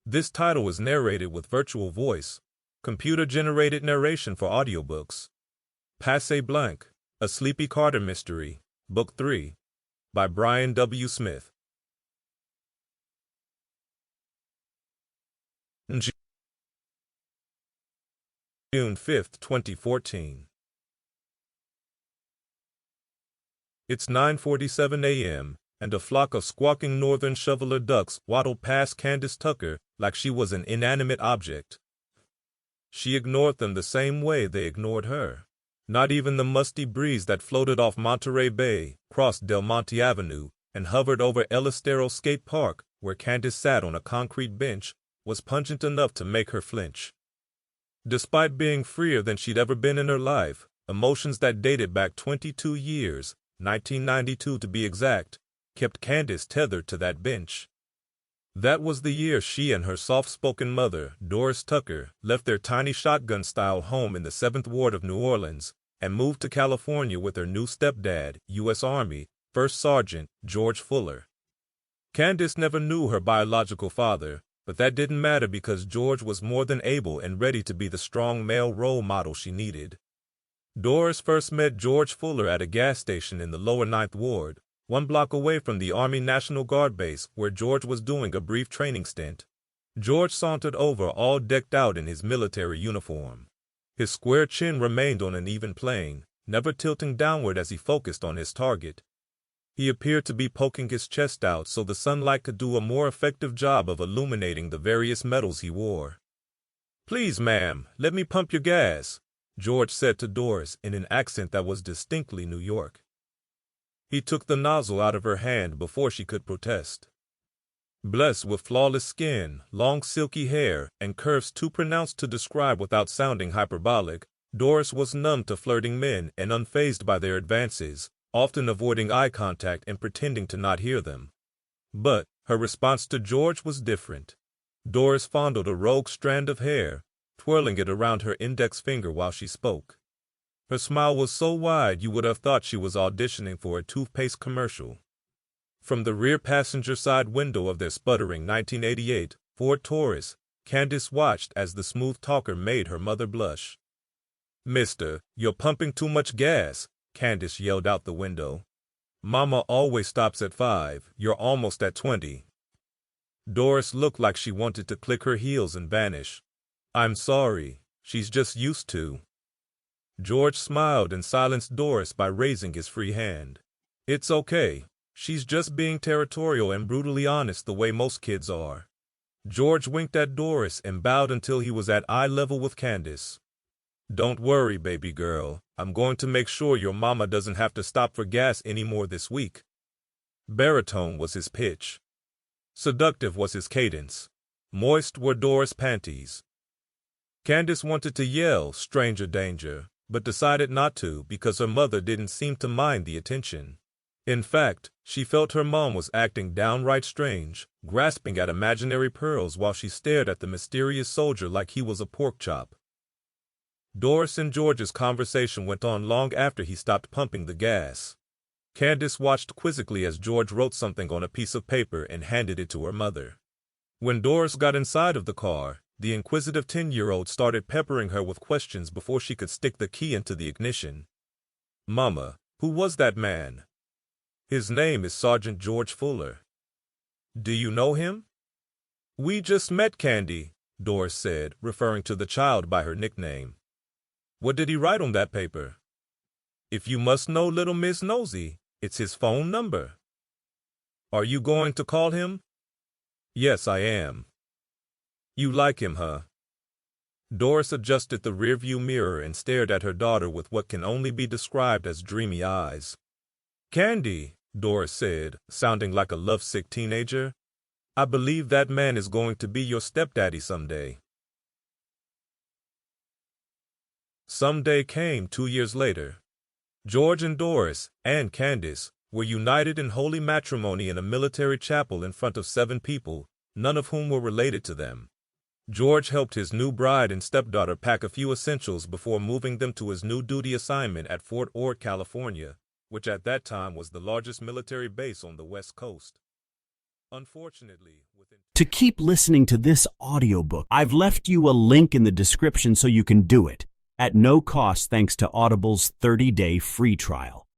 This title is narrated with virtual voice, computer-generated narration for audiobooks. Passe Blanc, A Sleepy Carter Mystery, Book 3, by Brian W. Smith. June 5, 2014. It's 9:47 a.m., and a flock of squawking northern shoveler ducks waddled past Candace Tucker like she was an inanimate object. She ignored them the same way they ignored her. Not even the musty breeze that floated off Monterey Bay, crossed Del Monte Avenue, and hovered over El Estero Skate Park, where Candace sat on a concrete bench, was pungent enough to make her flinch. Despite being freer than she'd ever been in her life, emotions that dated back 22 years, 1992 to be exact, kept Candace tethered to that bench. That was the year she and her soft-spoken mother, Doris Tucker, left their tiny shotgun-style home in the 7th Ward of New Orleans and moved to California with her new stepdad, U.S. Army, First Sergeant George Fuller. Candace never knew her biological father, but that didn't matter because George was more than able and ready to be the strong male role model she needed. Doris first met George Fuller at a gas station in the lower 9th Ward, 1 block away from the Army National Guard base where George was doing a brief training stint. George sauntered over all decked out in his military uniform. His square chin remained on an even plane, never tilting downward as he focused on his target. He appeared to be poking his chest out so the sunlight could do a more effective job of illuminating the various medals he wore. "Please, ma'am, let me pump your gas," George said to Doris in an accent that was distinctly New York. He took the nozzle out of her hand before she could protest. Blessed with flawless skin, long silky hair, and curves too pronounced to describe without sounding hyperbolic, Doris was numb to flirting men and unfazed by their advances, often avoiding eye contact and pretending to not hear them. But her response to George was different. Doris fondled a rogue strand of hair, twirling it around her index finger while she spoke. Her smile was so wide you would have thought she was auditioning for a toothpaste commercial. From the rear passenger side window of their sputtering 1988 Ford Taurus, Candace watched as the smooth talker made her mother blush. "Mister, you're pumping too much gas," Candace yelled out the window. "Mama always stops at 5, you're almost at 20. Doris looked like she wanted to click her heels and vanish. "I'm sorry, she's just used to." George smiled and silenced Doris by raising his free hand. "It's okay. She's just being territorial and brutally honest the way most kids are." George winked at Doris and bowed until he was at eye level with Candace. "Don't worry, baby girl. I'm going to make sure your mama doesn't have to stop for gas anymore this week." Baritone was his pitch. Seductive was his cadence. Moist were Doris' panties. Candace wanted to yell, "Stranger danger," but decided not to because her mother didn't seem to mind the attention. In fact, she felt her mom was acting downright strange, grasping at imaginary pearls while she stared at the mysterious soldier like he was a pork chop. Doris and George's conversation went on long after he stopped pumping the gas. Candace watched quizzically as George wrote something on a piece of paper and handed it to her mother. When Doris got inside of the car, the inquisitive 10-year-old started peppering her with questions before she could stick the key into the ignition. "Mama, who was that man?" "His name is Sergeant George Fuller." "Do you know him?" "We just met, Candy," Doris said, referring to the child by her nickname. "What did he write on that paper?" "If you must know, little Miss Nosy, it's his phone number." "Are you going to call him?" "Yes, I am." "You like him, huh?" Doris adjusted the rearview mirror and stared at her daughter with what can only be described as dreamy eyes. "Candy," Doris said, sounding like a lovesick teenager, "I believe that man is going to be your stepdaddy someday." Someday came 2 years later. George and Doris, and Candace, were united in holy matrimony in a military chapel in front of 7 people, none of whom were related to them. George helped his new bride and stepdaughter pack a few essentials before moving them to his new duty assignment at Fort Ord, California, which at that time was the largest military base on the West Coast. Unfortunately, To keep listening to this audiobook, I've left you a link in the description so you can do it, at no cost thanks to Audible's 30-day free trial.